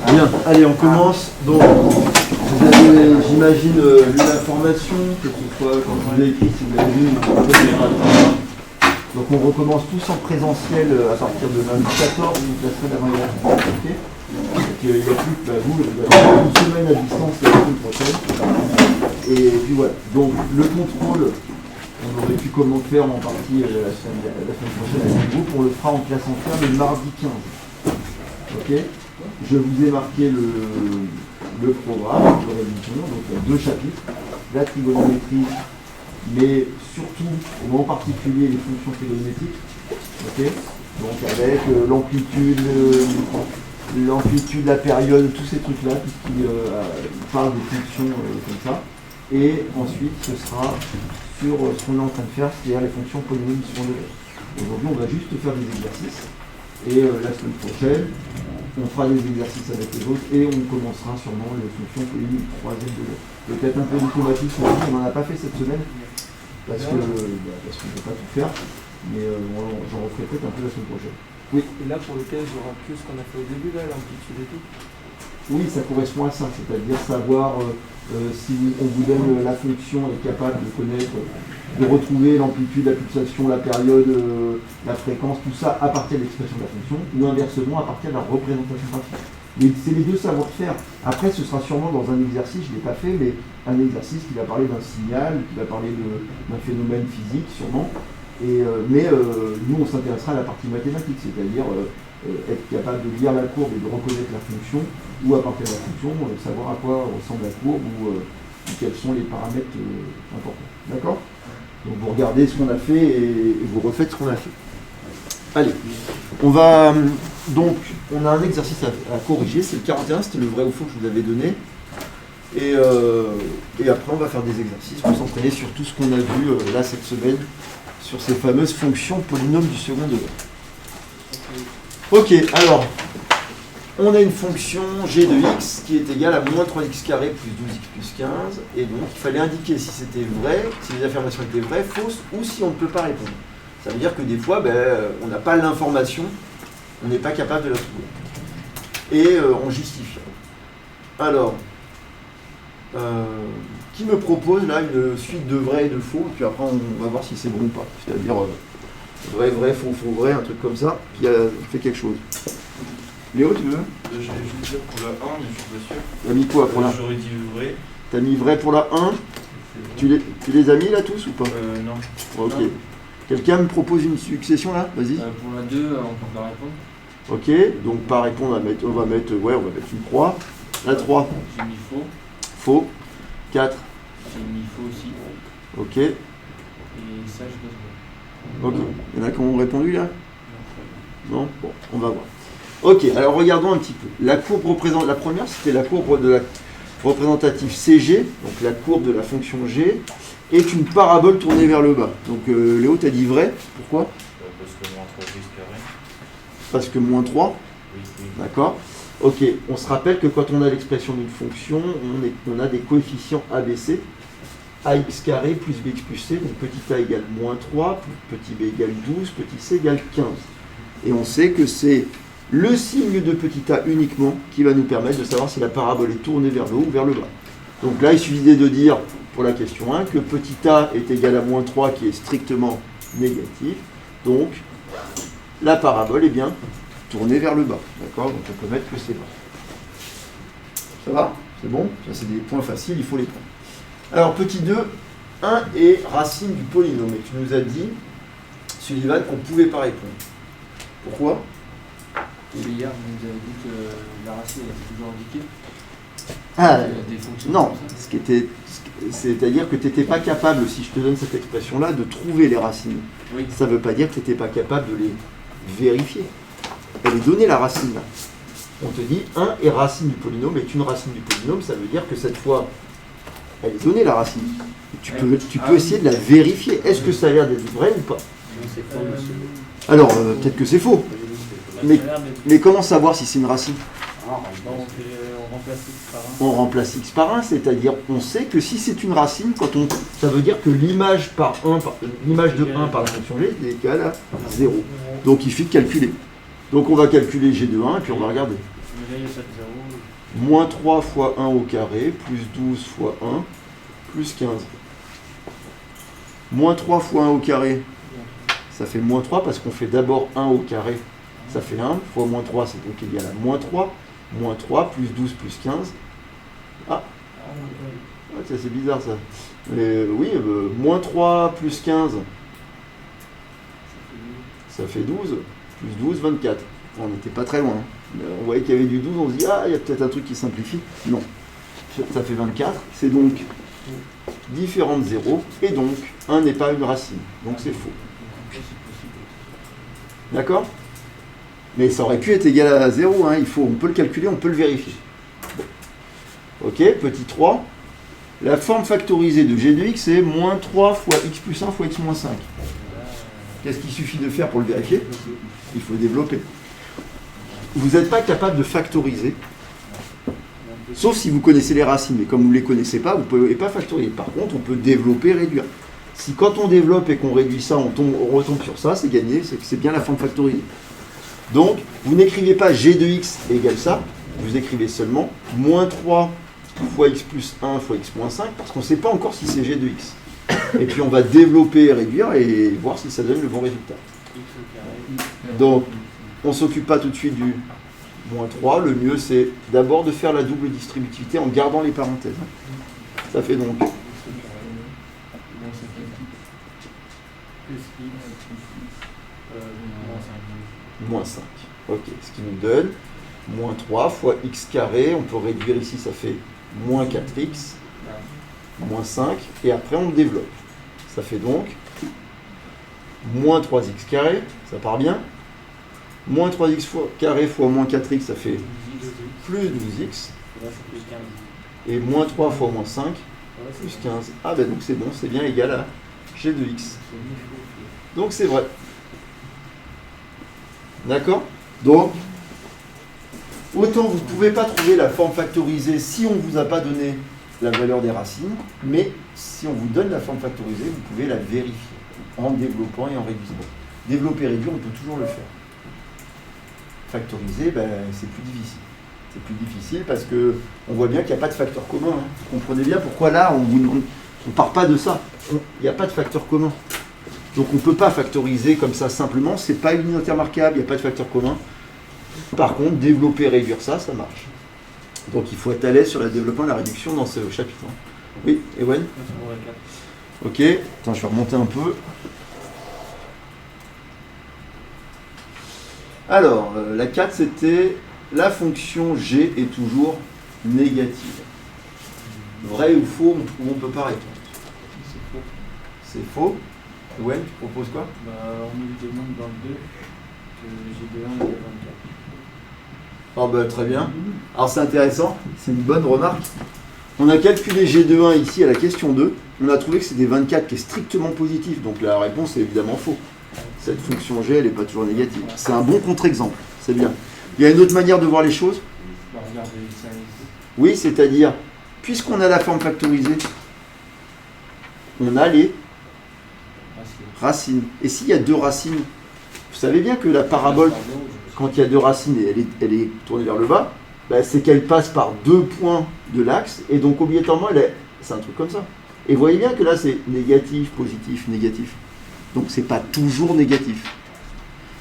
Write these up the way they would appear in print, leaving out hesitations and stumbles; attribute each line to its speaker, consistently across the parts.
Speaker 1: Bien, allez, on commence. Donc, vous avez, j'imagine, lu l'information, que ce soit quand vous l'avez écrit, si vous l'avez lu, donc on recommence tous en présentiel à partir de lundi 14, donc la semaine avant les vacances. Okay. Donc il n'y a plus que vous avez une semaine à distance la semaine prochaine. Et puis voilà, donc le contrôle, on aurait pu comment faire en partie la semaine prochaine avec le groupe, on le fera en classe entière le mardi 15. Ok. Je vous ai marqué le programme de révision, donc il y a 2 chapitres, la trigonométrie, mais surtout, en particulier, les fonctions trigonométriques, okay, donc avec l'amplitude, la période, tous ces trucs-là, tout ce qui parle des fonctions comme ça. Et ensuite, ce sera sur ce qu'on est en train de faire, c'est-à-dire les fonctions polynomiales du second degré. Aujourd'hui, on va juste faire des exercices. Et la semaine prochaine, on fera des exercices avec les autres et on commencera sûrement les fonctions polynomiales du troisième degré. Peut-être un peu d'automatisme, on n'en a pas fait cette semaine parce qu'on ne peut pas tout faire, mais j'en referai peut-être un peu la semaine prochaine. Oui.
Speaker 2: Et là, pour lequel j'aurai plus ce qu'on a fait au début, là, l'amplitude et tout.
Speaker 1: Oui, ça correspond à ça, c'est-à-dire savoir si on vous donne la fonction est capable de connaître, de retrouver l'amplitude, la pulsation, la période, la fréquence, tout ça à partir de l'expression de la fonction, ou inversement à partir de la représentation graphique. Mais c'est les deux savoir-faire. Après, ce sera sûrement dans un exercice, je ne l'ai pas fait, mais un exercice qui va parler d'un signal, qui va parler d'un phénomène physique, sûrement. Mais nous, on s'intéressera à la partie mathématique, c'est-à-dire être capable de lire la courbe et de reconnaître la fonction, ou à partir de la fonction, savoir à quoi ressemble la courbe, ou quels sont les paramètres importants. D'accord ? Donc vous regardez ce qu'on a fait et vous refaites ce qu'on a fait. Allez, on a un exercice à corriger, c'est le 41, c'était le vrai ou faux que je vous avais donné. Et après on va faire des exercices pour s'entraîner sur tout ce qu'on a vu là cette semaine, sur ces fameuses fonctions polynômes du second degré. Ok, alors, on a une fonction g de x qui est égale à moins 3x carré plus 12x plus 15, et donc il fallait indiquer si c'était vrai, si les affirmations étaient vraies, fausses, ou si on ne peut pas répondre. Ça veut dire que des fois, on n'a pas l'information, on n'est pas capable de la trouver. Et on justifie. Alors, qui me propose là une suite de vrais et de faux, et puis après on va voir si c'est bon ou pas. C'est-à-dire vrai, vrai, faux, faux, vrai, un truc comme ça, qui a fait quelque chose. Léo, tu veux ?
Speaker 3: Je vais juste dire pour la 1, mais je suis pas sûr.
Speaker 1: T'as mis quoi pour la 1 ?
Speaker 3: J'aurais dit vrai.
Speaker 1: T'as mis vrai pour la 1 ? Tu les as mis là tous ou pas ?
Speaker 3: Non.
Speaker 1: Ok. Quelqu'un me propose une succession là ? Vas-y.
Speaker 2: Pour la 2, on peut pas répondre.
Speaker 1: Ok, donc pas répondre, on va mettre une croix. La 3.
Speaker 2: J'ai mis faux.
Speaker 1: Faux. 4.
Speaker 2: J'ai mis faux aussi.
Speaker 1: Ok.
Speaker 2: Et ça, je dois
Speaker 1: Ok. Il y en a qui ont répondu là ? Non ? Bon, on va voir. Ok, alors regardons un petit peu. La courbe représente, la première c'était la courbe de la représentative CG, donc la courbe de la fonction G, est une parabole tournée vers le bas. Donc Léo, t'as dit vrai, pourquoi ?
Speaker 3: Parce que moins 3 x carré.
Speaker 1: Parce que moins 3 ?
Speaker 3: Oui.
Speaker 1: D'accord. Ok, on se rappelle que quand on a l'expression d'une fonction, on a des coefficients ABC, ax carré plus bx plus c, donc petit a égale moins 3, petit b égale 12, petit c égale 15. Et on sait que c'est le signe de petit a uniquement qui va nous permettre de savoir si la parabole est tournée vers le haut ou vers le bas. Donc là, il suffisait de dire, pour la question 1, que petit a est égal à moins 3 qui est strictement négatif. Donc, la parabole est bien tournée vers le bas. D'accord ? Donc on peut mettre que c'est bas. Ça va ? C'est bon ? Ça, c'est des points faciles, il faut les prendre. Alors, petit 2, 1 est racine du polynôme. Et tu nous as dit, Sullivan, qu'on ne pouvait pas répondre. Pourquoi ?
Speaker 2: Hier, vous nous avez dit que la racine était toujours indiquée. Des fonctions
Speaker 1: non,
Speaker 2: comme ça.
Speaker 1: c'est-à-dire que tu n'étais pas capable, si je te donne cette expression-là, de trouver les racines.
Speaker 2: Oui.
Speaker 1: Ça ne veut pas dire que tu n'étais pas capable de les vérifier. Elle est donnée la racine. On te dit 1 est racine du polynôme, est une racine du polynôme, ça veut dire que cette fois, elle est donnée la racine. Tu peux essayer de la vérifier. Est-ce que ça a l'air d'être vrai ou pas ?
Speaker 2: C'est faux, monsieur.
Speaker 1: Alors, peut-être que c'est faux. Mais comment savoir si c'est une racine ?
Speaker 2: On remplace X par 1.
Speaker 1: On remplace X par 1, c'est-à-dire on sait que si c'est une racine, ça veut dire que l'image de 1 par la fonction G est égale à 0. Donc il suffit de calculer. Donc on va calculer G de 1 et puis on va regarder.
Speaker 2: Là, il y a 7 0.
Speaker 1: Moins 3 fois 1 au carré, plus 12 fois 1, plus 15. Moins 3 fois 1 au carré, ça fait moins 3 parce qu'on fait d'abord 1 au carré. Ça fait 1 fois moins 3, c'est donc égal à moins 3. Moins 3, plus 12, plus 15. Ah, ça c'est bizarre ça. Oui, moins 3 plus 15, ça fait 12. Plus 12, 24. On n'était pas très loin. On voyait qu'il y avait du 12, on se dit, ah, il y a peut-être un truc qui simplifie. Non. Ça fait 24. C'est donc différentes zéros. Et donc, 1 n'est pas une racine. Donc c'est faux. D'accord? Mais ça aurait pu être égal à 0. Hein. On peut le calculer, on peut le vérifier. Bon. Ok, petit 3. La forme factorisée de g de x est moins 3 fois x plus 1 fois x moins 5. Qu'est-ce qu'il suffit de faire pour le vérifier? Il faut développer. Vous n'êtes pas capable de factoriser, sauf si vous connaissez les racines. Mais comme vous ne les connaissez pas, vous ne pouvez pas factoriser. Par contre, on peut développer, réduire. Si quand on développe et qu'on réduit ça, on retombe sur ça, c'est gagné, c'est bien la forme factorisée. Donc, vous n'écrivez pas g de x égale ça, vous écrivez seulement moins 3 fois x plus 1 fois x moins 5, parce qu'on ne sait pas encore si c'est g de x. Et puis on va développer et réduire et voir si ça donne le bon résultat. Donc, on ne s'occupe pas tout de suite du moins 3. Le mieux, c'est d'abord de faire la double distributivité en gardant les parenthèses. Ça fait donc moins 5. Ok, ce qui nous donne moins 3 fois x carré. On peut réduire ici, ça fait moins 4x, moins 5. Et après, on le développe. Ça fait donc moins 3x carré, ça part bien. Moins 3x carré fois moins 4x, ça fait plus 12x. Et moins 3 fois moins 5, plus 15. Ah ben donc c'est bon, c'est bien égal à g de x. Donc c'est vrai. D'accord? Donc, autant vous ne pouvez pas trouver la forme factorisée si on ne vous a pas donné la valeur des racines, mais si on vous donne la forme factorisée, vous pouvez la vérifier en développant et en réduisant. Développer et réduire, on peut toujours le faire. Factoriser, ben, c'est plus difficile. C'est plus difficile parce qu'on voit bien qu'il n'y a pas de facteur commun. Hein. Vous comprenez bien pourquoi là, on ne part pas de ça. Il n'y a pas de facteur commun. Donc on ne peut pas factoriser comme ça simplement, c'est pas une unité remarquable, il n'y a pas de facteur commun. Par contre, développer et réduire ça, ça marche. Donc il faut être à l'aise sur le développement et la réduction dans ce chapitre. Oui, Ewen? Ok, attends, je vais remonter un peu. Alors, la 4, c'était la fonction g est toujours négative. Vrai ou faux, on ne peut pas répondre. C'est faux. Ewen, tu proposes quoi?
Speaker 2: On nous demande dans le 2 que g de 1 égale 24.
Speaker 1: Oh bah, très bien. Alors c'est intéressant, c'est une bonne remarque. On a calculé g de 1 ici à la question 2. On a trouvé que c'était 24 qui est strictement positif. Donc la réponse est évidemment faux. Cette fonction g, elle n'est pas toujours négative. C'est un bon contre-exemple. C'est bien. Il y a une autre manière de voir les choses. Oui, c'est-à-dire, puisqu'on a la forme factorisée, on a les racines. Et s'il y a deux racines, vous savez bien que la parabole, quand il y a deux racines et elle est tournée vers le bas, bah, c'est qu'elle passe par deux points de l'axe, et donc obligatoirement, c'est un truc comme ça. Et vous voyez bien que là, c'est négatif, positif, négatif. Donc c'est pas toujours négatif.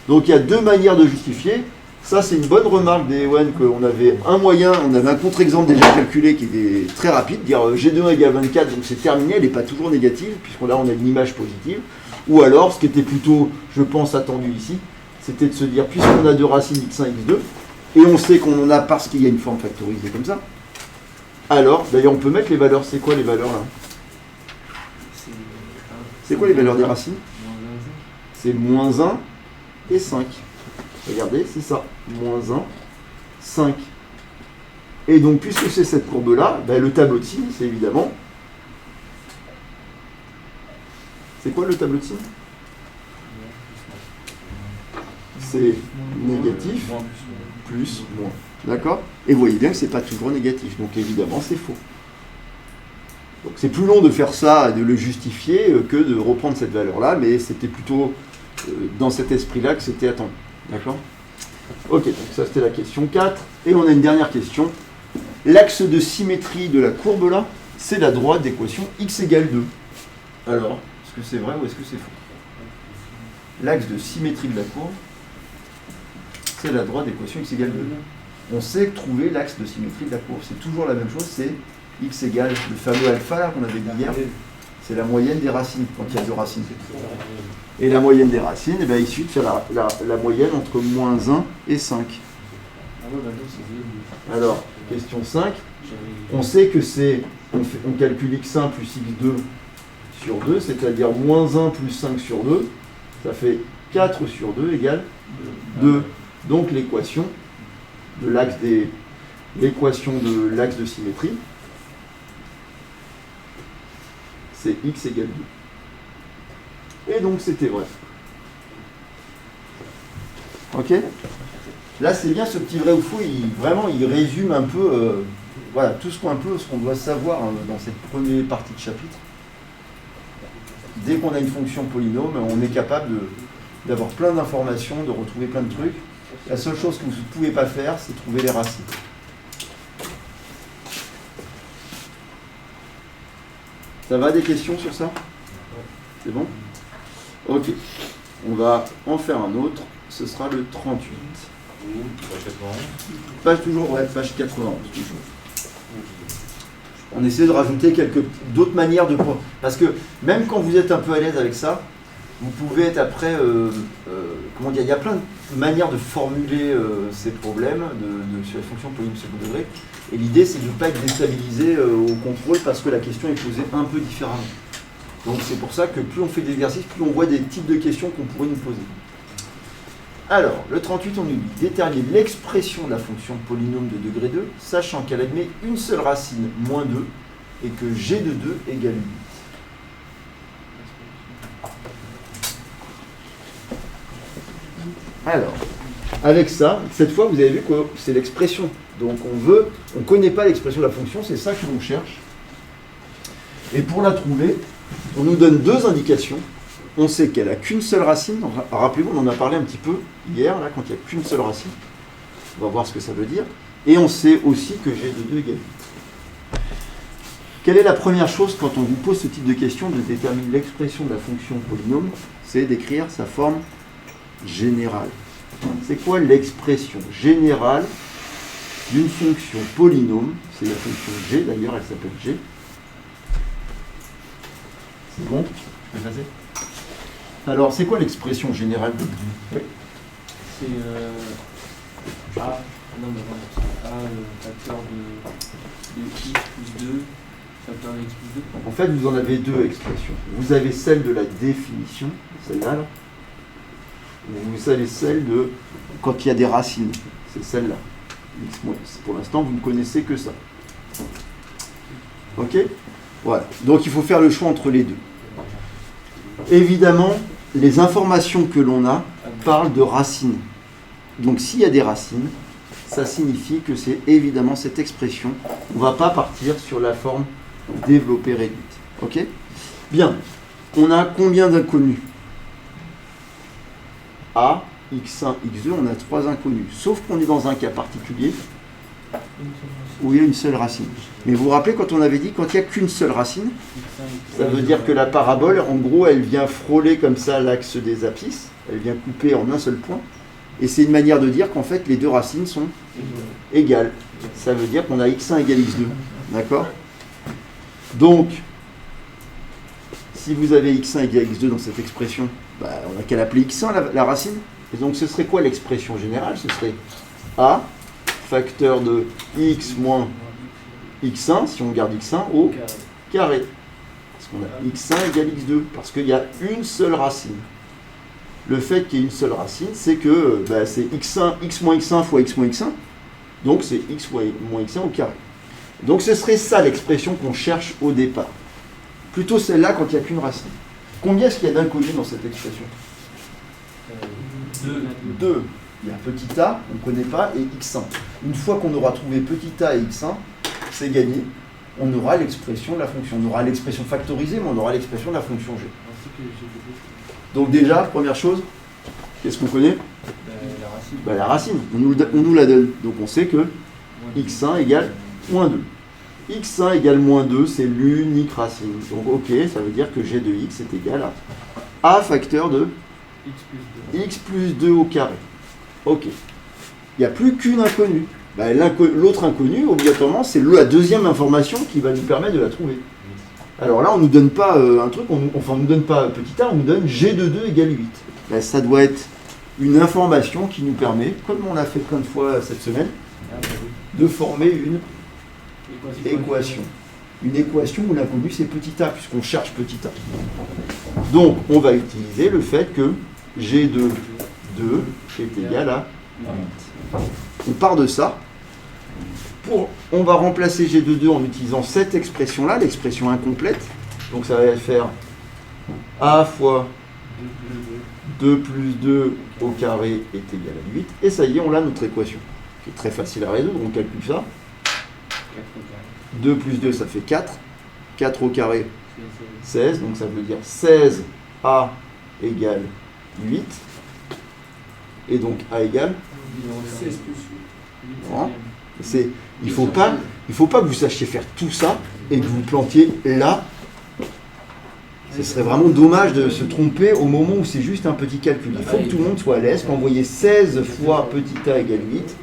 Speaker 1: Donc il y a deux manières de justifier. Ça, c'est une bonne remarque d'Ewen qu'on avait un moyen, on avait un contre-exemple déjà calculé qui était très rapide, dire G2 égale 24, donc c'est terminé, elle n'est pas toujours négative, puisqu'on là on a une image positive. Ou alors, ce qui était plutôt, je pense, attendu ici, c'était de se dire, puisqu'on a deux racines x1, x2, et on sait qu'on en a parce qu'il y a une forme factorisée comme ça, alors, d'ailleurs on peut mettre les valeurs, c'est quoi les valeurs là? C'est quoi les valeurs des racines? C'est moins 1 et 5. Regardez, c'est ça. Moins 1, 5. Et donc, puisque c'est cette courbe-là, ben, le tableau de signes, c'est évidemment... C'est quoi le tableau de signes? C'est négatif, plus, moins. D'accord? Et vous voyez bien que c'est pas toujours négatif. Donc, évidemment, c'est faux. Donc, c'est plus long de faire ça, de le justifier, que de reprendre cette valeur-là, mais c'était plutôt dans cet esprit-là que c'était attendu. D'accord? Ok, donc ça c'était la question 4. Et on a une dernière question. L'axe de symétrie de la courbe là, c'est la droite d'équation x égale 2. Alors, est-ce que c'est vrai ou est-ce que c'est faux? L'axe de symétrie de la courbe, c'est la droite d'équation x égale 2. On sait trouver l'axe de symétrie de la courbe. C'est toujours la même chose, c'est x égale le fameux alpha là qu'on avait dit hier. C'est la moyenne des racines, quand il y a deux racines. Et la moyenne des racines, eh bien, il suffit de faire la moyenne entre moins 1 et 5. Alors, question 5. On sait que c'est, on calcule x1 plus x2 sur 2, c'est-à-dire moins 1 plus 5 sur 2. Ça fait 4 sur 2 égale 2. Donc l'équation de l'axe de symétrie, c'est x égale 2. Et donc c'était vrai. Ok? Là c'est bien ce petit vrai ou faux, il résume un peu voilà, tout ce qu'on doit savoir dans cette première partie de chapitre. Dès qu'on a une fonction polynôme, on est capable d'avoir plein d'informations, de retrouver plein de trucs. La seule chose que vous ne pouvez pas faire, c'est trouver les racines. Ça va, des questions sur ça? C'est bon? Ok. On va en faire un autre. Ce sera le 38. Page toujours, ouais, page 91 toujours. On essaie de rajouter d'autres manières de... Parce que même quand vous êtes un peu à l'aise avec ça, vous pouvez être après... comment dire? Il y a plein de manières de formuler ces problèmes sur les fonctions polynômes second degré. Et l'idée, c'est de ne pas être déstabilisé au contrôle parce que la question est posée un peu différemment. Donc c'est pour ça que plus on fait d'exercices, plus on voit des types de questions qu'on pourrait nous poser. Alors, le 38, on nous dit déterminer l'expression de la fonction polynôme de degré 2, sachant qu'elle admet une seule racine, moins 2, et que g de 2 égale 8. Alors, avec ça, cette fois, vous avez vu que c'est l'expression. Donc on ne connaît pas l'expression de la fonction, c'est ça que l'on cherche. Et pour la trouver, on nous donne deux indications. On sait qu'elle n'a qu'une seule racine. Rappelez-vous, on en a parlé un petit peu hier, là, quand il n'y a qu'une seule racine. On va voir ce que ça veut dire. Et on sait aussi que g de 2 égale 8. Quelle est la première chose quand on vous pose ce type de question de déterminer l'expression de la fonction polynôme? C'est d'écrire sa forme générale. C'est quoi l'expression générale d'une fonction polynôme? C'est la fonction g, d'ailleurs, elle s'appelle g. C'est bon? Je peux passer? Alors, c'est quoi l'expression générale de g?
Speaker 2: C'est A, non mais voilà, c'est A, facteur de x plus 2, facteur de x plus 2.
Speaker 1: Donc, en fait, vous en avez deux expressions. Vous avez celle de la définition, celle-là, là. Vous avez celle de quand il y a des racines, c'est celle-là. Pour l'instant, vous ne connaissez que ça. Ok? Voilà. Donc, il faut faire le choix entre les deux. Évidemment, les informations que l'on a parlent de racines. Donc, s'il y a des racines, ça signifie que c'est évidemment cette expression. On ne va pas partir sur la forme développée réduite. Ok? Bien. On a combien d'inconnus? A, x1, x2, on a trois inconnus. Sauf qu'on est dans un cas particulier où il y a une seule racine. Mais vous vous rappelez quand on avait dit quand il n'y a qu'une seule racine, ça veut dire que la parabole, en gros, elle vient frôler comme ça l'axe des abscisses, elle vient couper en un seul point. Et c'est une manière de dire qu'en fait les deux racines sont égales. Ça veut dire qu'on a x1 égale x2. D'accord? Donc, si vous avez x1 égale x2 dans cette expression, on n'a qu'à l'appeler x1 la racine. Et donc ce serait quoi l'expression générale? Ce serait a facteur de x moins x1, si on garde x1, au carré. Parce qu'on a x1 égale x2, parce qu'il y a une seule racine. Le fait qu'il y ait une seule racine, c'est que c'est x moins x1 fois x moins x1, donc c'est x moins x1 au carré. Donc ce serait ça l'expression qu'on cherche au départ. Plutôt celle-là quand il n'y a qu'une racine. Combien est-ce qu'il y a d'inconnus dans cette expression? 2. Il y a petit a, on ne connaît pas, et x1. Une fois qu'on aura trouvé petit a et x1, c'est gagné. On aura l'expression de la fonction. On aura l'expression factorisée, mais on aura l'expression de la fonction g. Donc déjà, première chose, qu'est-ce qu'on connaît?
Speaker 2: La racine.
Speaker 1: Bah, la racine, on nous la donne. Donc on sait que x1 égale moins 2. x1 égale moins 2, c'est l'unique racine. Donc ok, ça veut dire que g de x est égal à a facteur de
Speaker 2: X plus 2.
Speaker 1: x plus 2 au carré. Ok. Il n'y a plus qu'une inconnue. Bah, l'autre inconnue, obligatoirement, c'est la deuxième information qui va nous permettre de la trouver. Alors là, on ne nous donne pas un truc, on ne nous donne pas petit a, on nous donne g de 2 égale 8. Bah, ça doit être une information qui nous permet, comme on l'a fait plein de fois cette semaine,
Speaker 2: Ah, bah oui.
Speaker 1: de former une
Speaker 2: Équation.
Speaker 1: Une équation où l'inconnu c'est petit a, puisqu'on cherche petit a. Donc, on va utiliser le fait que g de 2 est égal à 8. On part de ça. On va remplacer g de 2 en utilisant cette expression-là, l'expression incomplète. Donc ça va faire a fois 2 plus 2 au carré est égal à 8. Et ça y est, on a notre équation, qui est très facile à résoudre. On calcule ça. 2 plus 2, ça fait 4. 4 au carré, 16. Donc ça veut dire 16a égale 8. Et donc a égale
Speaker 2: 16 plus 8.
Speaker 1: Voilà. Il ne faut pas que vous sachiez faire tout ça et que vous vous plantiez là. Ce serait vraiment dommage de se tromper au moment où c'est juste un petit calcul. Il faut que tout le monde soit à l'aise. Quand vous voyez 16 fois petit a égale 8,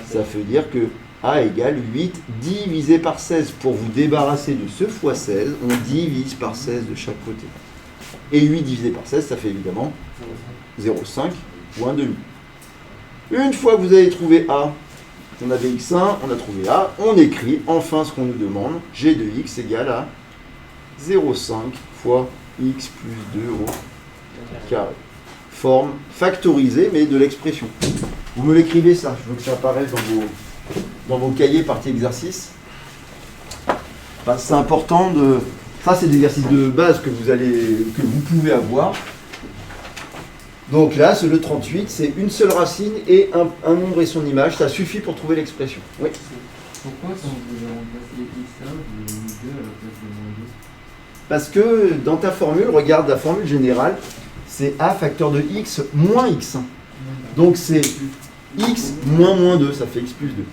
Speaker 1: ça veut dire que a égale 8 divisé par 16. Pour vous débarrasser de ce fois 16, on divise par 16 de chaque côté. Et 8 divisé par 16, ça fait évidemment 0,5 ou 1 demi. Une fois que vous avez trouvé a, on avait x1, on a trouvé a, on écrit enfin ce qu'on nous demande, g de x égale à 0,5 fois x plus 2 au carré. Forme factorisée, mais de l'expression. Vous me l'écrivez ça, je veux que ça apparaisse dans vos cahiers partie exercice. Enfin, c'est important de... Ça, c'est des exercices de base que vous pouvez avoir. Donc là, le 38, c'est une seule racine et un nombre et son image. Ça suffit pour trouver l'expression. Oui.
Speaker 4: Pourquoi quand vous avez remplacé x1, vous avez mis 2 à la place de moins 2?
Speaker 1: Parce que dans ta formule, regarde la formule générale, c'est a facteur de x moins x1. Donc c'est x moins moins 2, ça fait x plus 2.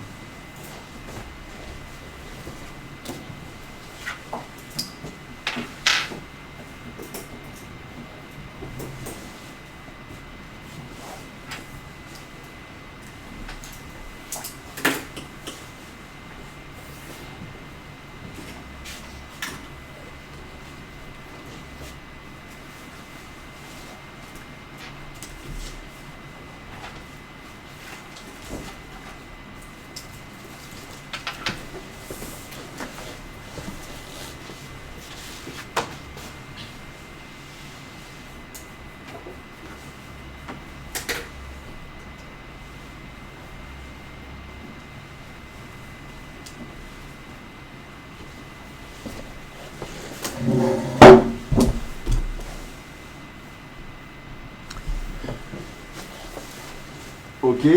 Speaker 1: Ok.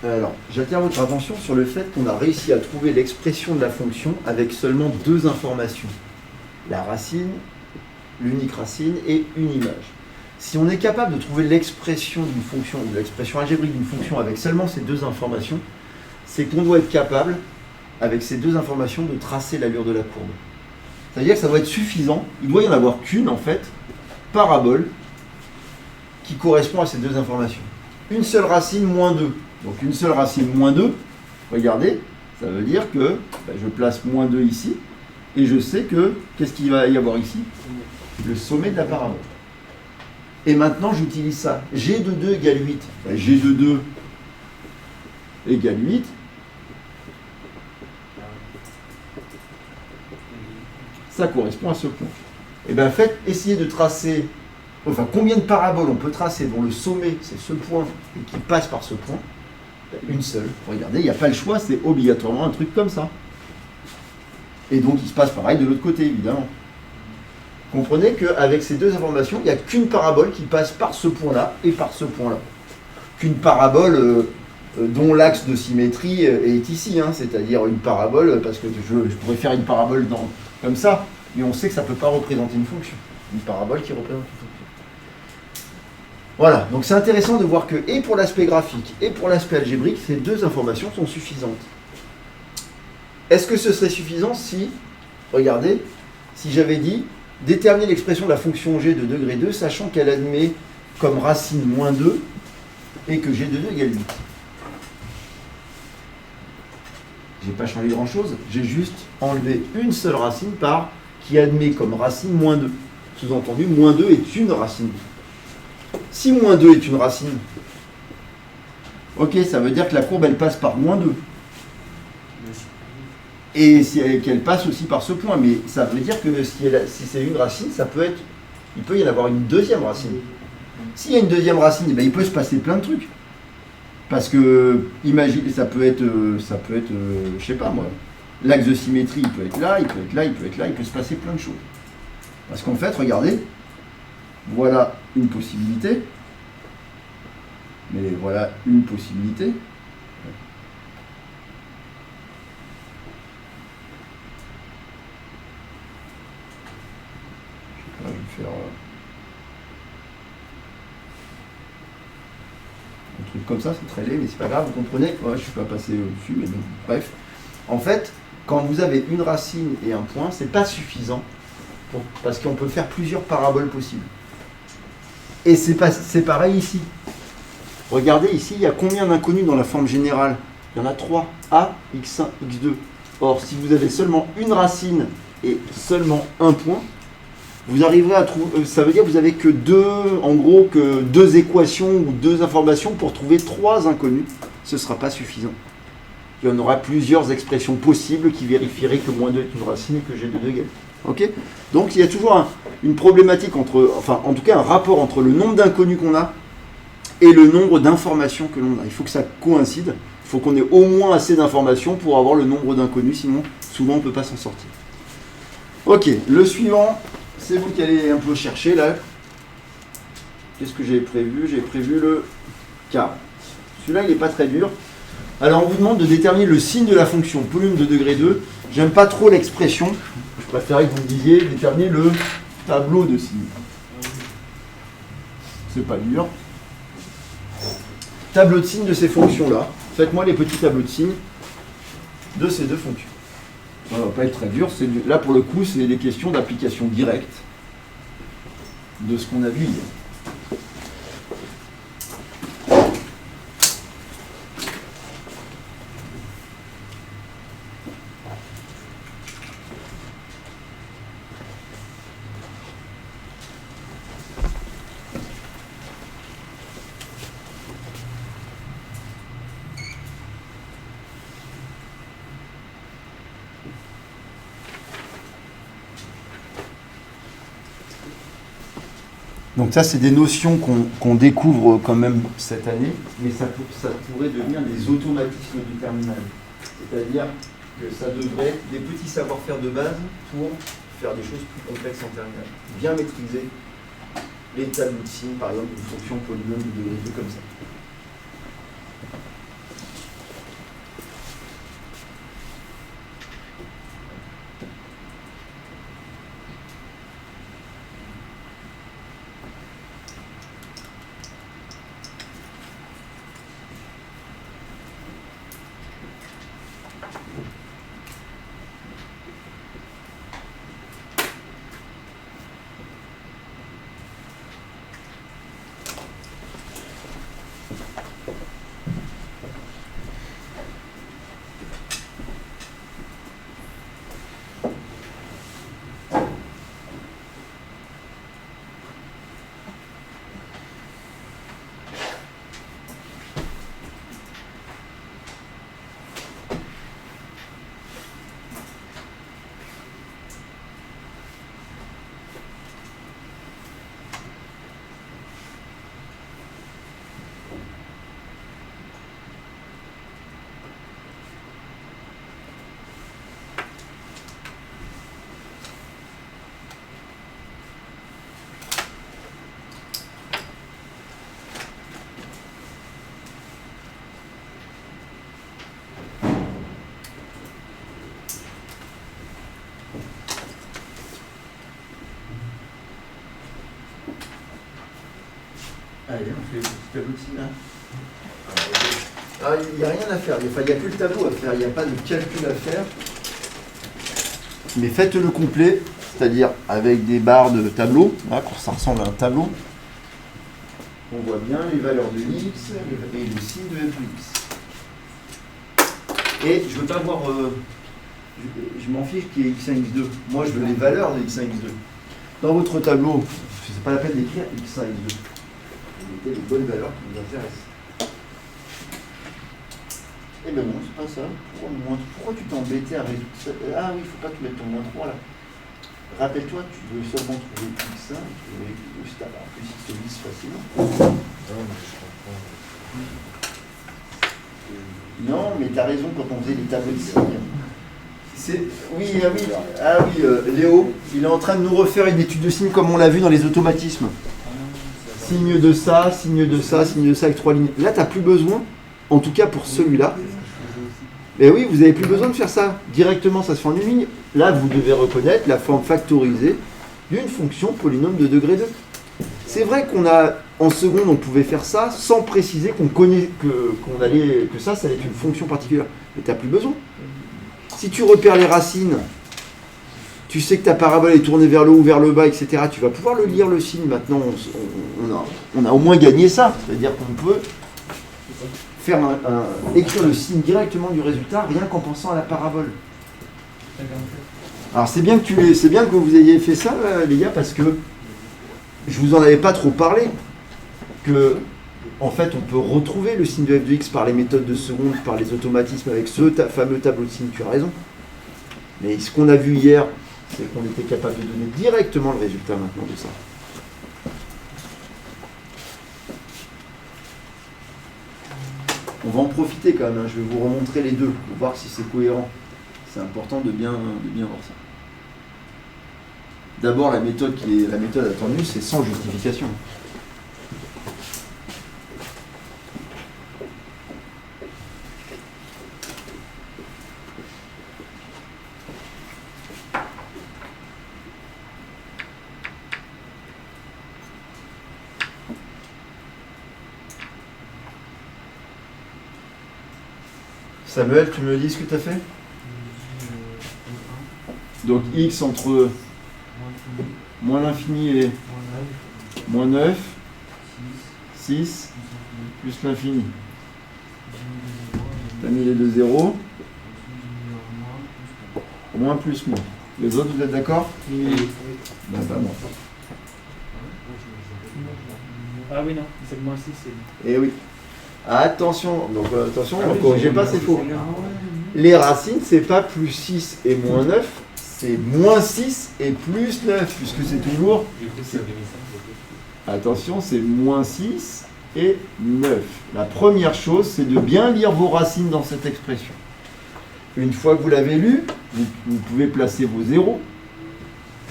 Speaker 1: Alors, j'attire votre attention sur le fait qu'on a réussi à trouver l'expression de la fonction avec seulement deux informations. La racine, l'unique racine et une image. Si on est capable de trouver l'expression d'une fonction, ou l'expression algébrique d'une fonction avec seulement ces deux informations, c'est qu'on doit être capable, avec ces deux informations, de tracer l'allure de la courbe. C'est-à-dire que ça doit être suffisant, il doit y en avoir qu'une en fait, parabole, qui correspond à ces deux informations. Une seule racine moins 2. Donc une seule racine moins 2, regardez, ça veut dire que je place moins 2 ici, et je sais que, qu'est-ce qu'il va y avoir ici? Le sommet de la parabole. Et maintenant j'utilise ça. G de 2 égale 8. G de 2 égale 8. Ça correspond à ce point. Et bien essayez de tracer, enfin combien de paraboles on peut tracer dont le sommet c'est ce point et qui passe par ce point? Une seule. Regardez, il n'y a pas le choix, c'est obligatoirement un truc comme ça. Et donc il se passe pareil de l'autre côté, évidemment. Comprenez qu'avec ces deux informations, il n'y a qu'une parabole qui passe par ce point-là et par ce point-là. Qu'une parabole dont l'axe de symétrie est ici, hein, c'est-à-dire une parabole, parce que je pourrais faire une parabole comme ça, mais on sait que ça ne peut pas représenter une fonction. Une parabole qui représente une fonction. Voilà, donc c'est intéressant de voir que, et pour l'aspect graphique, et pour l'aspect algébrique, ces deux informations sont suffisantes. Est-ce que ce serait suffisant si, regardez, si j'avais dit, déterminer l'expression de la fonction g de degré 2, sachant qu'elle admet comme racine moins 2, et que g de 2 égale 8. J'ai pas changé grand-chose, j'ai juste enlevé une seule racine par qui admet comme racine moins 2. Sous-entendu, moins 2 est une racine. Si moins 2 est une racine, ok, ça veut dire que la courbe, elle passe par moins 2. Et qu'elle passe aussi par ce point. Mais ça veut dire que si c'est une racine, ça peut être, il peut y en avoir une deuxième racine. S'il y a une deuxième racine, eh bien, il peut se passer plein de trucs. Parce que, imagine, ça peut être, je sais pas moi, l'axe de symétrie, il peut être là, il peut être là, il peut être là, il peut se passer plein de choses. Parce qu'en fait, regardez, voilà une possibilité, mais voilà une possibilité. Je vais faire un truc comme ça, c'est très laid, mais c'est pas grave, vous comprenez. Ouais, je suis pas passé au-dessus, mais bon, bref. En fait, quand vous avez une racine et un point, c'est pas suffisant, parce qu'on peut faire plusieurs paraboles possibles. Et c'est pareil ici. Regardez ici, il y a combien d'inconnus dans la forme générale? Il y en a 3, A, x1, x2. Or, si vous avez seulement une racine et seulement un point, vous arriverez à trouver, ça veut dire que vous avez que deux équations ou deux informations pour trouver 3 inconnus. Ce ne sera pas suffisant. Il y en aura plusieurs expressions possibles qui vérifieraient que moins 2 est une racine et que g de 2 égale. Ok? Donc il y a toujours une problématique enfin en tout cas un rapport entre le nombre d'inconnus qu'on a et le nombre d'informations que l'on a. Il faut que ça coïncide. Il faut qu'on ait au moins assez d'informations pour avoir le nombre d'inconnus, sinon souvent on ne peut pas s'en sortir. Ok, le suivant, c'est vous qui allez un peu chercher là. Qu'est-ce que j'ai prévu? J'ai prévu le K. Celui-là, il n'est pas très dur. Alors, on vous demande de déterminer le signe de la fonction volume de degré 2. J'aime pas trop l'expression. Je préférais que vous me disiez déterminer le tableau de signes. C'est pas dur. Tableau de signes de ces fonctions-là. Faites-moi les petits tableaux de signes de ces deux fonctions. Ça ne va pas être très dur. Là, pour le coup, c'est des questions d'application directe de ce qu'on a vu hier. Donc ça, c'est des notions qu'on découvre quand même cette année, mais ça pourrait devenir des automatismes du terminal. C'est-à-dire que ça devrait être des petits savoir-faire de base pour faire des choses plus complexes en terminal. Bien maîtriser les tableaux de signes, par exemple, d'une fonction polynôme de degré 2 comme ça. Allez, on fait le petit tableau de signe là. Ah, il n'y a rien à faire, il n'y a plus le tableau à faire, il n'y a pas de calcul à faire. Mais faites-le complet, c'est-à-dire avec des barres de tableau, là, quand ça ressemble à un tableau. On voit bien les valeurs de x et le signe de f de x. Et je ne veux pas voir, je m'en fiche qu'il y ait x1, x2. Moi, je veux les valeurs de x1, x2. Dans votre tableau, ce n'est pas la peine d'écrire x1, x2. Vous mettez les bonnes valeurs qui vous intéressent. Eh ben non, c'est pas ça. Pourquoi tu t'es embêté à résoudre ça? Ah oui, il ne faut pas te mettre ton moins 3 là. Rappelle-toi, tu veux seulement trouver x1, tu veux juste avoir plus x se lisse facilement. Non, mais tu as raison quand on faisait les tableaux de signes. Léo, il est en train de nous refaire une étude de signes comme on l'a vu dans les automatismes. Signe de ça, signe de ça, signe de ça avec 3 lignes. Là, tu n'as plus besoin, en tout cas pour celui-là. Mais oui, vous n'avez plus besoin de faire ça. Directement, ça se fait en une ligne. Là, vous devez reconnaître la forme factorisée d'une fonction polynôme de degré 2. C'est vrai en seconde, on pouvait faire ça sans préciser que ça allait être une fonction particulière. Mais tu n'as plus besoin. Si tu repères les racines, tu sais que ta parabole est tournée vers le haut ou vers le bas, etc. Tu vas pouvoir le lire, le signe. Maintenant, on a au moins gagné ça. C'est-à-dire qu'on peut faire écrire le signe directement du résultat, rien qu'en pensant à la parabole. Alors c'est bien que vous ayez fait ça, les gars, parce que je vous en avais pas trop parlé, que en fait on peut retrouver le signe de f de x par les méthodes de seconde, par les automatismes avec ce fameux tableau de signe, tu as raison. Mais ce qu'on a vu hier, c'est qu'on était capable de donner directement le résultat maintenant de ça. On va en profiter quand même, hein. Je vais vous remontrer les deux, pour voir si c'est cohérent. C'est important de bien voir ça. D'abord, la méthode attendue, c'est sans justification. Samuel, tu me dis ce que tu as fait? Donc x entre moins l'infini et moins 9, 6, plus l'infini. Tu as mis les deux zéros. Moins plus moins. Les autres, vous êtes d'accord? Oui. Ben, pas moi.
Speaker 2: Ah oui, non, c'est le moins 6.
Speaker 1: Eh oui. Attention, donc attention, ne corrigez pas, c'est faux. Les racines, c'est pas plus 6 et moins 9, c'est moins 6 et plus 9, puisque c'est toujours... Attention, c'est moins 6 et 9. La première chose, c'est de bien lire vos racines dans cette expression. Une fois que vous l'avez lu, vous pouvez placer vos zéros.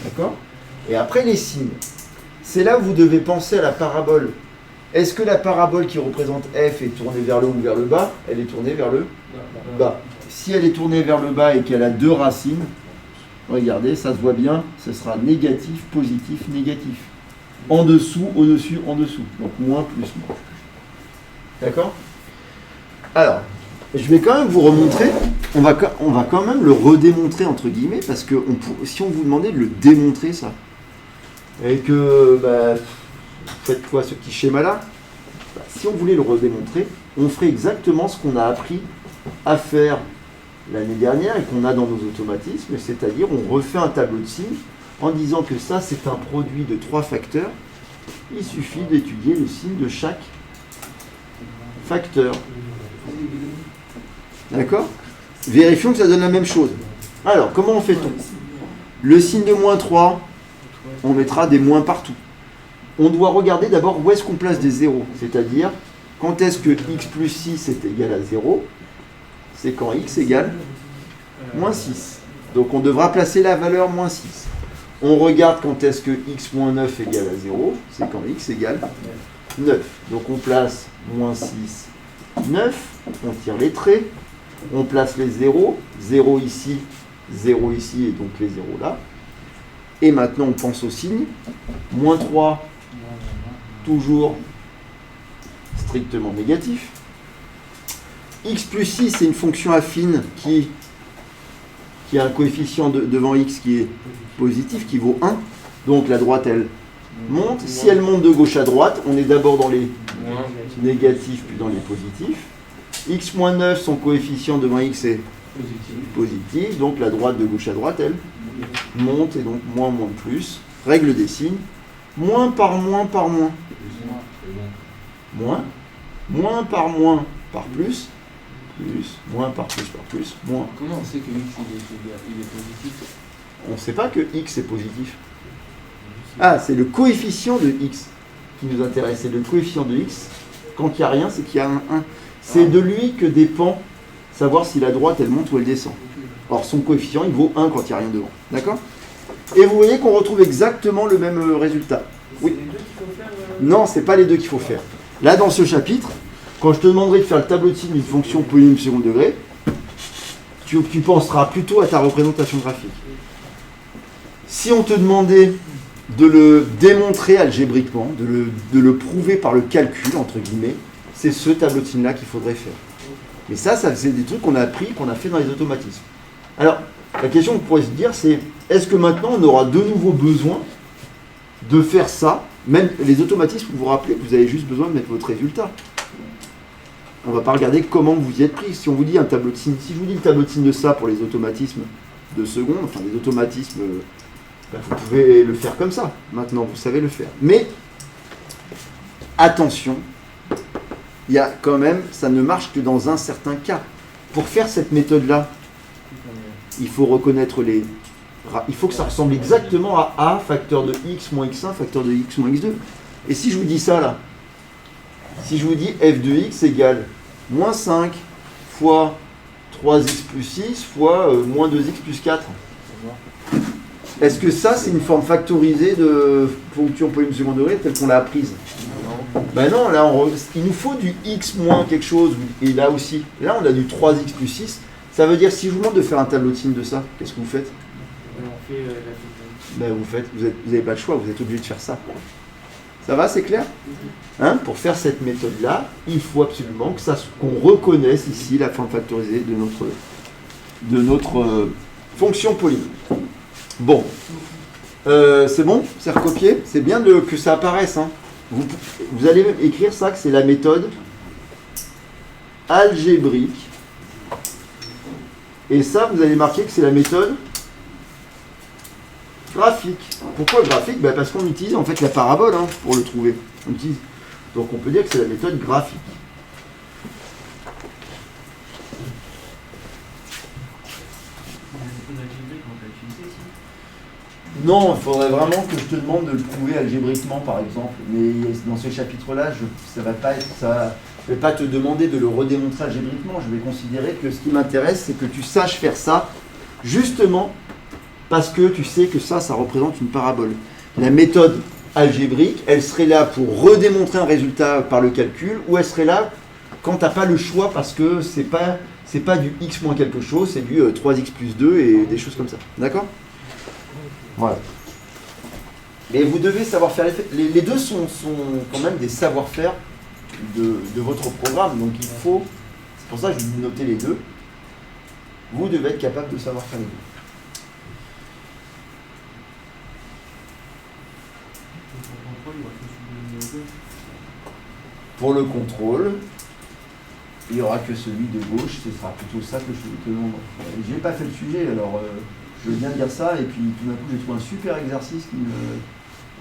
Speaker 1: D'accord? Et après, les signes. C'est là où vous devez penser à la parabole. Est-ce que la parabole qui représente f est tournée vers le haut ou vers le bas? Elle est tournée vers le bas. Si elle est tournée vers le bas et qu'elle a deux racines, regardez, ça se voit bien, ce sera négatif, positif, négatif. En dessous, au-dessus, en dessous. Donc moins, plus, moins. D'accord? Alors, je vais quand même vous remontrer, on va quand même le redémontrer, entre guillemets, parce que si on vous demandait de le démontrer, ça, et que... faites quoi ce petit schéma là? Si on voulait le redémontrer, on ferait exactement ce qu'on a appris à faire l'année dernière et qu'on a dans nos automatismes, c'est-à-dire on refait un tableau de signes en disant que ça c'est un produit de 3 facteurs. Il suffit d'étudier le signe de chaque facteur. D'accord? Vérifions que ça donne la même chose. Alors, comment fait-on? Le signe de moins 3, on mettra des moins partout. On doit regarder d'abord où est-ce qu'on place des zéros, c'est-à-dire quand est-ce que x plus 6 est égal à 0, c'est quand x égale moins 6. Donc on devra placer la valeur moins 6. On regarde quand est-ce que x moins 9 égale à 0, c'est quand x égale 9. Donc on place moins 6, 9, on tire les traits, on place les zéros, 0 ici et donc les zéros là. Et maintenant on pense au signe, moins 3, toujours strictement négatif. X plus 6, c'est une fonction affine qui a un coefficient devant x qui est positif, qui vaut 1. Donc la droite, elle monte. Si elle monte de gauche à droite, on est d'abord dans les négatifs, puis dans les positifs. X moins 9, son coefficient devant x est positif. Donc la droite de gauche à droite, elle monte, et donc moins, moins, plus. Règle des signes. Moins par moins par moins. Moins. Moins par moins par plus. Plus. Moins par plus. Moins.
Speaker 2: Comment on sait que x il est positif?
Speaker 1: On ne sait pas que x est positif. Ah, c'est le coefficient de x qui nous intéresse. C'est le coefficient de x. Quand il n'y a rien, c'est qu'il y a un 1. C'est de lui que dépend savoir si la droite, elle monte ou elle descend. Or, son coefficient, il vaut 1 quand il n'y a rien devant. D'accord? Et vous voyez qu'on retrouve exactement le même résultat. Oui.
Speaker 2: C'est les deux qu'il faut faire
Speaker 1: Non, ce n'est pas les deux qu'il faut faire. Là, dans ce chapitre, quand je te demanderai de faire le tableau de signe d'une fonction polynôme second degré, tu penseras plutôt à ta représentation graphique. Si on te demandait de le démontrer algébriquement, de le prouver par le calcul, entre guillemets, c'est ce tableau de signe-là qu'il faudrait faire. Mais ça c'est des trucs qu'on a appris, qu'on a fait dans les automatismes. Alors, la question qu'on pourrait se dire, c'est est-ce que maintenant on aura de nouveau besoin de faire ça? Même les automatismes, vous vous rappelez que vous avez juste besoin de mettre votre résultat. On ne va pas regarder comment vous y êtes pris. Si on vous dit un tableau de signe, si je vous dis le tableau de signe de ça pour les automatismes de seconde, enfin les automatismes, vous pouvez le faire comme ça. Maintenant, vous savez le faire. Mais attention, il y a quand même, ça ne marche que dans un certain cas. Pour faire cette méthode-là, il faut reconnaître il faut que ça ressemble exactement à A, facteur de x moins x1, facteur de x moins x2. Et si je vous dis ça là, si je vous dis f de x égale moins 5 fois 3x plus 6 fois moins 2x plus 4, est-ce que ça c'est une forme factorisée de fonction polynôme second degré telle qu'on l'a apprise? Ben non, là il nous faut du x moins quelque chose, et là aussi. Et là on a du 3x plus 6. Ça veut dire si je vous demande de faire un tableau de signe de ça, qu'est-ce que vous faites?
Speaker 2: On fait la
Speaker 1: Ben vous n'avez pas le choix, vous êtes obligé de faire ça. Ça va, c'est clair? Hein, pour faire cette méthode-là, il faut absolument qu'on reconnaisse ici la forme factorisée de notre fonction polynôme. Bon, c'est bon? C'est recopié? C'est bien que ça apparaisse. Hein. Vous allez même écrire ça, que c'est la méthode algébrique. Et ça, vous allez marquer que c'est la méthode graphique. Pourquoi graphique? Ben parce qu'on utilise en fait la parabole pour le trouver. Donc on peut dire que c'est la méthode graphique. Non, il faudrait vraiment que je te demande de le prouver algébriquement par exemple. Mais dans ce chapitre-là, je vais pas te demander de le redémontrer algébriquement. Je vais considérer que ce qui m'intéresse, c'est que tu saches faire ça justement parce que tu sais que ça représente une parabole. La méthode algébrique, elle serait là pour redémontrer un résultat par le calcul, ou elle serait là quand tu n'as pas le choix parce que c'est pas du x moins quelque chose, c'est du 3x plus 2 et des choses comme ça. D'accord? Voilà. Et vous devez savoir faire les deux sont quand même des savoir-faire de votre programme, donc c'est pour ça que je vais noter les deux. Vous devez être capable de savoir faire les deux. Pour le contrôle, il n'y aura que celui de gauche, ce sera plutôt ça que je te demande. Je n'ai pas fait le sujet, alors je viens de dire ça, et puis tout d'un coup j'ai trouvé un super exercice où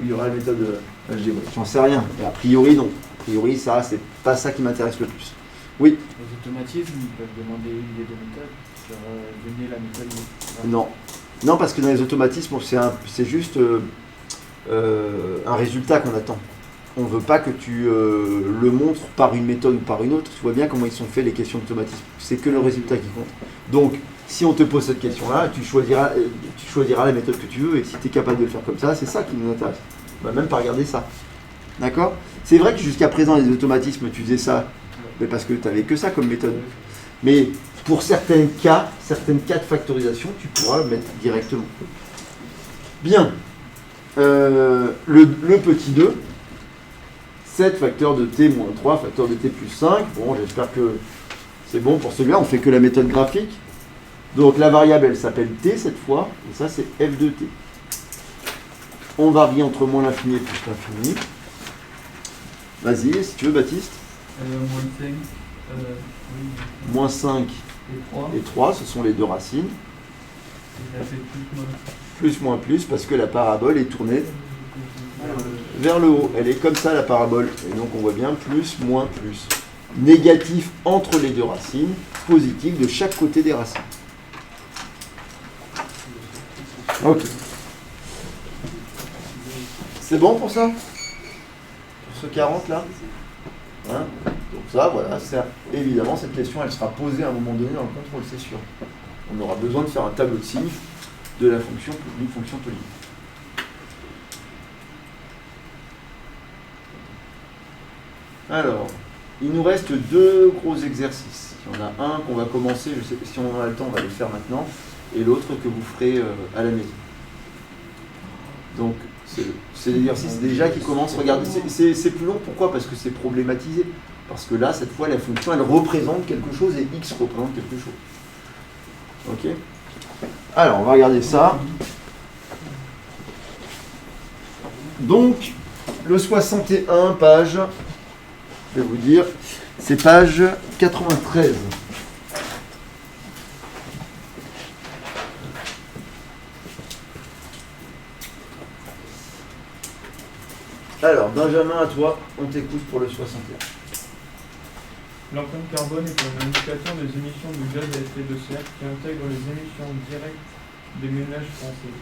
Speaker 1: il y aura la méthode algébrique. J'en sais rien, et a priori non. A priori ça, c'est pas ça qui m'intéresse le plus. Oui?
Speaker 2: Les automatismes, ils peuvent demander une des deux méthodes, donner la méthode.
Speaker 1: Non. Non, parce que dans les automatismes, c'est juste un résultat qu'on attend. On ne veut pas que tu le montres par une méthode ou par une autre. Tu vois bien comment ils sont faits les questions d'automatisme. C'est que le résultat qui compte. Donc, si on te pose cette question-là, tu choisiras la méthode que tu veux, et si tu es capable de le faire comme ça, c'est ça qui nous intéresse. On va même pas regarder ça. D'accord? C'est vrai que jusqu'à présent, les automatismes, tu faisais ça, mais parce que tu n'avais que ça comme méthode. Mais pour certains cas de factorisation, tu pourras le mettre directement. Bien. Le petit 2, 7 facteur de t moins 3 facteur de t plus 5. Bon, j'espère que c'est bon pour celui-là. On fait que la méthode graphique. Donc la variable, elle s'appelle t cette fois. Et ça, c'est f de t. On varie entre moins l'infini et plus l'infini. Vas-y, si tu veux, Baptiste.
Speaker 4: Moins 5. Oui.
Speaker 1: Moins 5
Speaker 4: Et 3.
Speaker 1: et 3, ce sont les deux racines.
Speaker 4: Et ça fait plus moins.
Speaker 1: Plus moins plus, parce que la parabole est tournée vers le haut. Elle est comme ça, la parabole. Et donc on voit bien plus, moins, plus. Négatif entre les deux racines, positif de chaque côté des racines. Ok. C'est bon pour ça? Pour ce 40 là? Hein? Donc ça, voilà, évidemment, cette question, elle sera posée à un moment donné dans le contrôle, c'est sûr. On aura besoin de faire un tableau de signes de la fonction, d'une fonction polynomiale. Alors, il nous reste deux gros exercices. Il y en a un qu'on va commencer, je sais pas si on a le temps, on va le faire maintenant, et l'autre que vous ferez à la maison. Donc, c'est l'exercice déjà qui commence. Regardez, c'est plus long, pourquoi? Parce que c'est problématisé. Parce que là, cette fois, la fonction, elle représente quelque chose et x représente quelque chose. Ok? Alors, on va regarder ça. Donc, le 61, page, je vais vous dire, c'est page 93. Alors, Benjamin, à toi, on t'écoute pour le 61.
Speaker 2: L'empreinte carbone est un indicateur des émissions de gaz à effet de serre qui intègre les émissions directes des ménages français,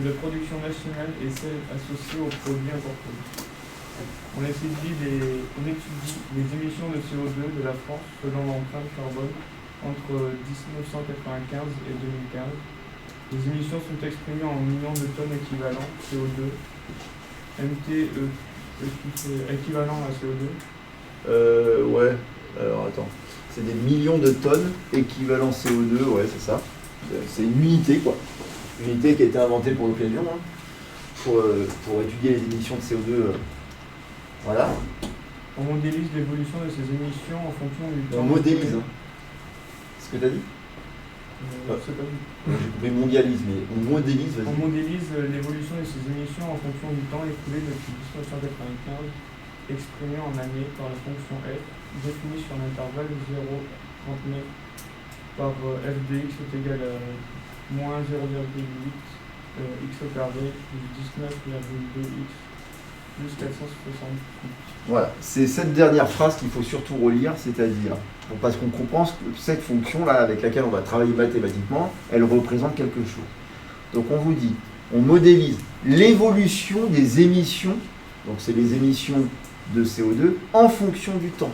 Speaker 2: de la production nationale et celles associées aux produits importés. On étudie les émissions de CO2 de la France selon l'empreinte carbone entre 1995 et 2015. Les émissions sont exprimées en millions de tonnes équivalent CO2, MTE, équivalent à CO2.
Speaker 1: Ouais. Alors attends, c'est des millions de tonnes équivalent CO2, ouais c'est ça. C'est une unité quoi. Une unité qui a été inventée pour l'occasion, hein, pour étudier les émissions de CO2. Voilà.
Speaker 2: On modélise l'évolution de ces émissions en fonction du temps.
Speaker 1: On modélise. Hein. C'est ce que tu as dit?
Speaker 2: C'est pas dit.
Speaker 1: J'ai compris mondialise, mais on modélise, vas-y.
Speaker 2: On modélise l'évolution de ces émissions en fonction du temps écoulé depuis 1995, exprimé en années par la fonction f, définie sur l'intervalle 0,39 par f de x est égal à moins 0,8 x au carré plus 19,2x plus 468.
Speaker 1: Voilà, c'est cette dernière phrase qu'il faut surtout relire, c'est-à-dire, parce qu'on comprend que cette fonction-là avec laquelle on va travailler mathématiquement, elle représente quelque chose. Donc on vous dit, on modélise l'évolution des émissions, donc c'est les émissions de CO2, en fonction du temps.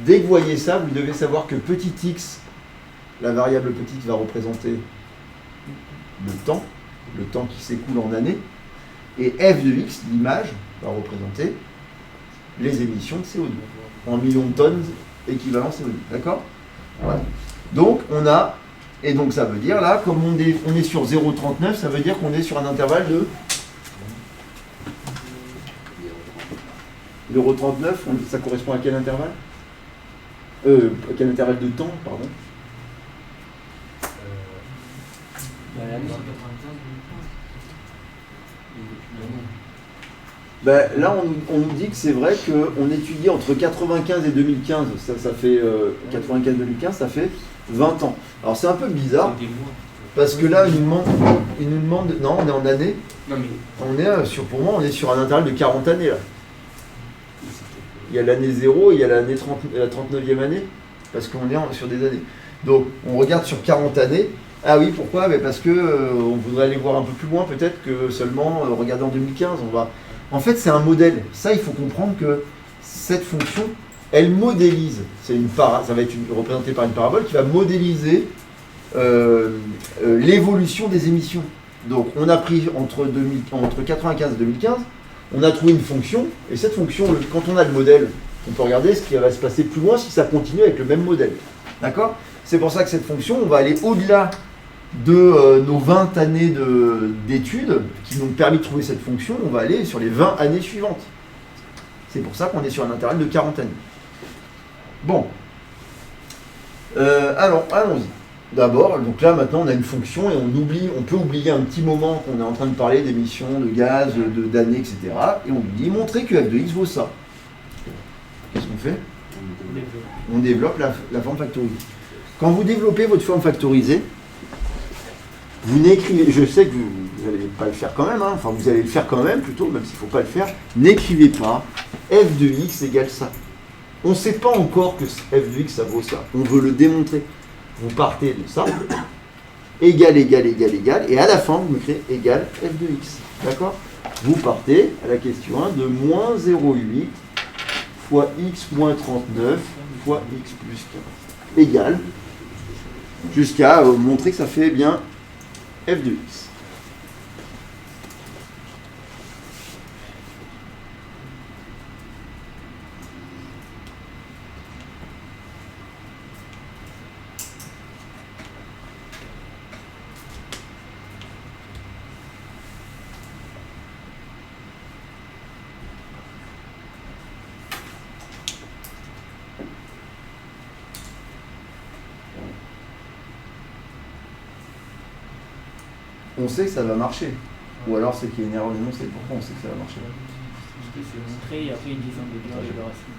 Speaker 1: Dès que vous voyez ça, vous devez savoir que petit x, la variable petit x va représenter le temps qui s'écoule en années, et f de x, l'image, va représenter les émissions de CO2 en millions de tonnes équivalent CO2. D'accord? Voilà. Donc on a, et donc ça veut dire là, comme on est sur 0,39, ça veut dire qu'on est sur un intervalle de 0,39, ça correspond à quel intervalle? À quel intervalle de temps, pardon? Ben, là, on nous dit que c'est vrai qu'on étudie entre 95 et 2015, ça fait 95-2015, ça fait 20 ans. Alors c'est un peu bizarre, parce que là, il nous demande, non, on est en année,
Speaker 5: Non, mais
Speaker 1: on est pour moi, on est sur un intervalle de 40 années là. Il y a l'année 0 et il y a la 39e année, parce qu'on est sur des années. Donc, on regarde sur 40 années. Ah oui, pourquoi? Parce que on voudrait aller voir un peu plus loin, peut-être que seulement regarder en 2015. En fait, c'est un modèle. Ça, il faut comprendre que cette fonction, elle modélise. Ça va être représenté par une parabole qui va modéliser l'évolution des émissions. Donc, on a pris entre 95 et 2015, on a trouvé une fonction, et cette fonction, quand on a le modèle, on peut regarder ce qui va se passer plus loin si ça continue avec le même modèle. D'accord? C'est pour ça que cette fonction, on va aller au-delà de nos 20 années d'études qui nous ont permis de trouver cette fonction, on va aller sur les 20 années suivantes. C'est pour ça qu'on est sur un intervalle de 40 années. Bon. Alors, allons-y. D'abord, donc là maintenant on a une fonction et on peut oublier un petit moment qu'on est en train de parler d'émissions, de gaz, d'années, etc. Et on lui dit montrer que f de x vaut ça. Qu'est-ce qu'on fait? On développe la forme factorisée. Quand vous développez votre forme factorisée, vous n'écrivez, je sais que vous n'allez pas le faire quand même, hein, enfin vous allez le faire quand même plutôt, même s'il ne faut pas le faire, n'écrivez pas f de x égale ça. On ne sait pas encore que f de x ça vaut ça, on veut le démontrer. Vous partez de ça, égal, égal, égal, égal, et à la fin vous m'écrivez égal f de x, d'accord? Vous partez à la question 1 de moins 0,8 fois x moins 39 fois x plus 15, égal, jusqu'à montrer que ça fait bien f de x. On sait que ça va marcher. Ou alors c'est qu'il y a une erreur d'énoncé. Pourquoi on sait que ça va marcher?
Speaker 4: Et après, ils disent un déclaré de racine.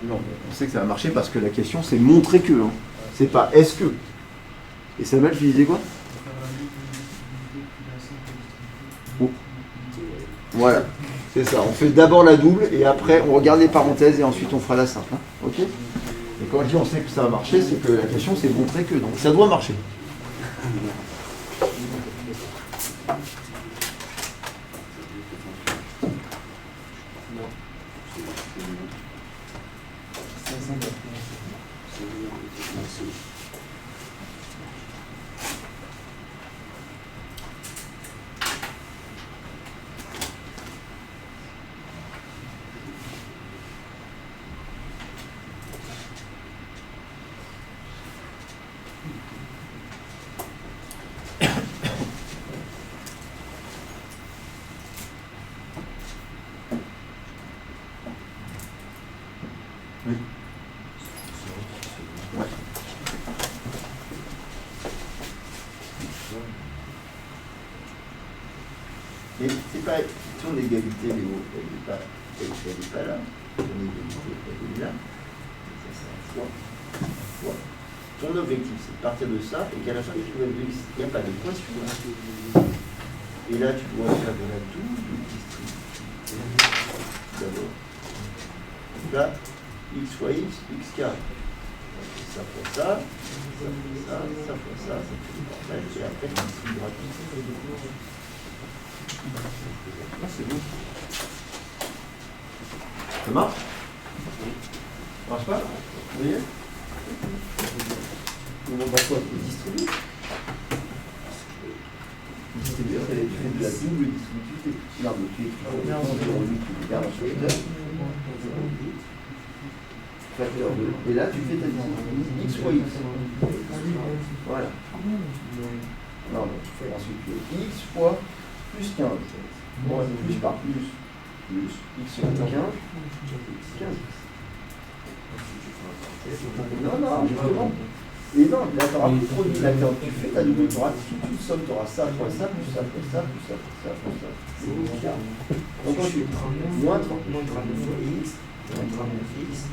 Speaker 1: Non, on sait que ça va marcher parce que la question c'est montrer que. Hein. C'est pas est-ce que. Et Samuel, tu disais quoi? Oh. Voilà, c'est ça. On fait d'abord la double et après on regarde les parenthèses et ensuite on fera la simple. Hein. Ok? Et quand je dis on sait que ça va marcher, c'est que la question c'est montrer que. Donc ça doit marcher. Et c'est pas ton égalité, Léo, elle n'est pas là. Ton égalité, elle est là. Ça, c'est un fois. Ton objectif, c'est de partir de ça et qu'à la fin du il n'y a pas d'équation. Et là, tu dois faire de la double distributivité. D'abord. Là, x fois x, x carré. Ça fois ça, ça fois ça, ça fois ça, ça fait le partage, et après, tu distribueras tout ça. Ah, c'est bon. Ça marche? Ça marche pas? Vous voyez? On va quoi? Distribuer. Distribuer, tu fais de la double distributivité. Non, mais tu écris facteur 2. Et là, tu fais ta distribution x fois x. Voilà. Non, mais tu fais ensuite le x fois plus 15. Bon, plus par plus x sur 15, 15. Non, justement. Et non, là, tu auras plus de produit. Là, tu fais ta double, tu auras toute une somme, tu auras ça, fois ça, plus ça, plus ça, plus ça, plus ça, plus ça. Donc ensuite, moins 39 fois x, moins 39x,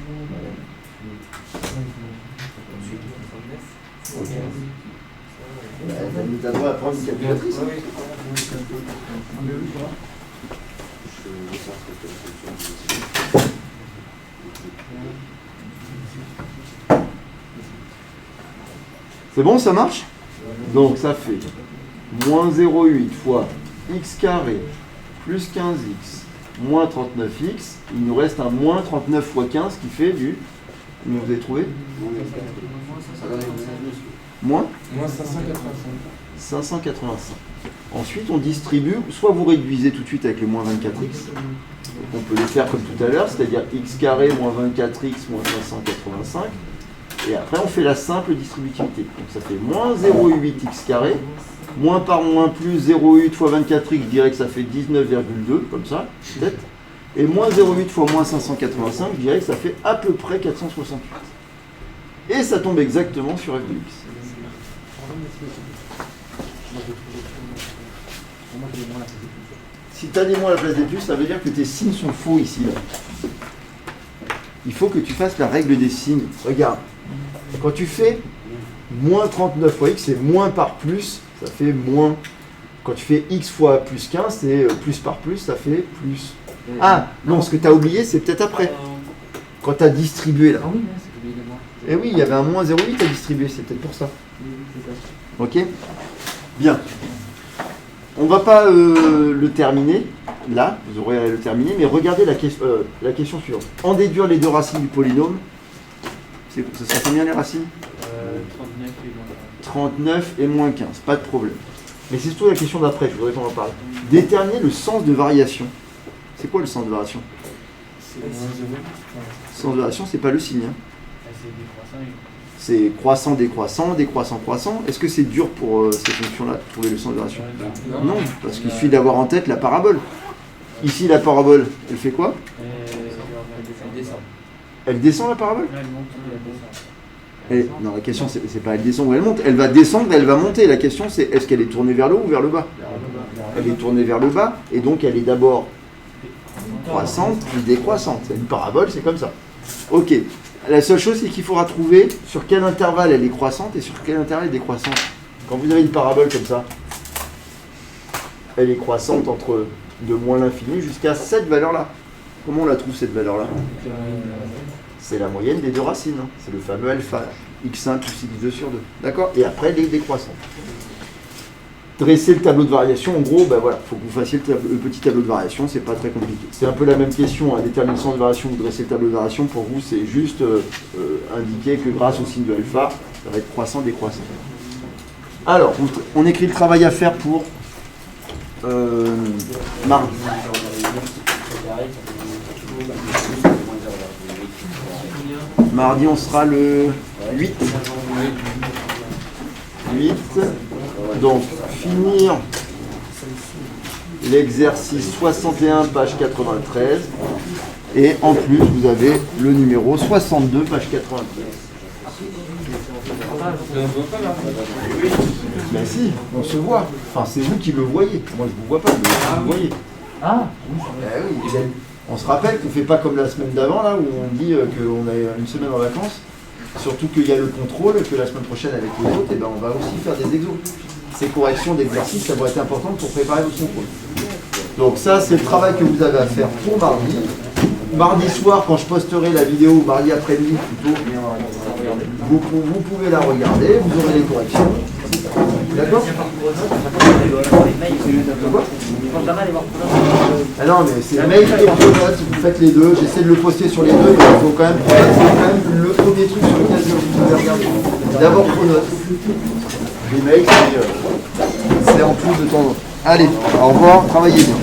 Speaker 1: ensuite, 39 fois 15. Nous avons à prendre une calculatrice. C'est bon, ça marche? Donc ça fait moins 0,8 fois x carré plus 15x moins 39x. Il nous reste un moins 39 fois 15 qui fait du... Vous avez trouvé? Moins 585. Ensuite, on distribue, soit vous réduisez tout de suite avec le moins 24x, donc on peut le faire comme tout à l'heure, c'est-à-dire x carré moins 24x moins 585, et après on fait la simple distributivité. Donc ça fait moins 0,8x carré, moins par moins plus 0,8 fois 24x, je dirais que ça fait 19,2, comme ça, peut-être, Et moins 0,8 fois moins 585, je dirais que ça fait à peu près 468. Et ça tombe exactement sur f de x. Si tu as des moins à la place des plus, ça veut dire que tes signes sont faux ici. Là. Il faut que tu fasses la règle des signes. Regarde, quand tu fais moins 39 fois x, c'est moins par plus, ça fait moins. Quand tu fais x fois plus 15, c'est plus par plus, ça fait plus. Ah, non, ce que tu as oublié, c'est peut-être après. Quand tu as distribué là.
Speaker 4: Ah oui, c'est oublié de moi.
Speaker 1: Eh oui, il y avait un moins 0,8 à distribuer, c'est peut-être pour ça.
Speaker 4: Oui, c'est ça.
Speaker 1: Ok? Bien. On ne va pas le terminer, là, vous aurez à le terminer, mais regardez la question suivante. En déduire les deux racines du polynôme, ce sera combien les racines 39 et moins 15, pas de problème. Mais c'est surtout la question d'après, je voudrais qu'on en parle. Déterminer le sens de variation. C'est quoi le sens de variation?
Speaker 2: C'est moins 0.
Speaker 1: Le sens de variation, c'est pas le signe. Hein.
Speaker 2: C'est décroissant.
Speaker 1: C'est croissant, décroissant, décroissant, croissant. Est-ce que c'est dur pour ces fonctions-là de trouver le sens de variation? Non, parce qu'il suffit d'avoir en tête la parabole. Ici, la parabole, elle fait quoi?
Speaker 2: Elle descend.
Speaker 1: Elle descend la parabole?
Speaker 2: Elle monte, elle descend.
Speaker 1: Non, la question, c'est pas elle descend ou elle monte. Elle va descendre, elle va monter. La question, c'est est-ce qu'elle est tournée vers le haut ou vers le bas? Elle est tournée vers le bas, et donc elle est d'abord croissante, puis décroissante. Une parabole, c'est comme ça. Ok. La seule chose, c'est qu'il faudra trouver sur quel intervalle elle est croissante et sur quel intervalle elle est décroissante. Quand vous avez une parabole comme ça, elle est croissante entre de moins l'infini jusqu'à cette valeur-là. Comment on la trouve, cette valeur-là? C'est la moyenne des deux racines. Hein. C'est le fameux alpha, x1 plus x2 sur 2. D'accord? Et après, les décroissantes. Dresser le tableau de variation, en gros, ben voilà, il faut que vous fassiez le petit tableau de variation, c'est pas très compliqué. C'est un peu la même question, hein, déterminer le sens de variation ou dresser le tableau de variation, pour vous, c'est juste indiquer que grâce au signe de alpha, ça va être croissant, décroissant. Alors, on écrit le travail à faire pour mardi. Mardi, on sera le 8. 8. Donc, finir l'exercice 61, page 93. Et en plus, vous avez le numéro 62, page 93. Ben si, on se voit. Enfin, c'est vous qui le voyez. Moi, je ne vous vois pas, mais vous le voyez.
Speaker 4: Ah
Speaker 1: Oui. On se rappelle qu'on ne fait pas comme la semaine d'avant, là, où on dit qu'on a une semaine en vacances. Surtout qu'il y a le contrôle, que la semaine prochaine avec les autres, et ben on va aussi faire des exos. Ces corrections d'exercice, ça va être important pour préparer votre contrôle. Donc ça, c'est le travail que vous avez à faire pour mardi. Mardi soir, quand je posterai la vidéo, ou mardi après-midi plutôt, vous pouvez la regarder, vous aurez les corrections. D'accord? Ah non, mais c'est mail et pronote, vous faites les deux, j'essaie de le poster sur les deux, mais il faut quand même, c'est quand même le premier truc sur lequel vous devez regarder. D'abord pronote. Les mails, c'est en plus de temps. Allez, au revoir, travaillez bien.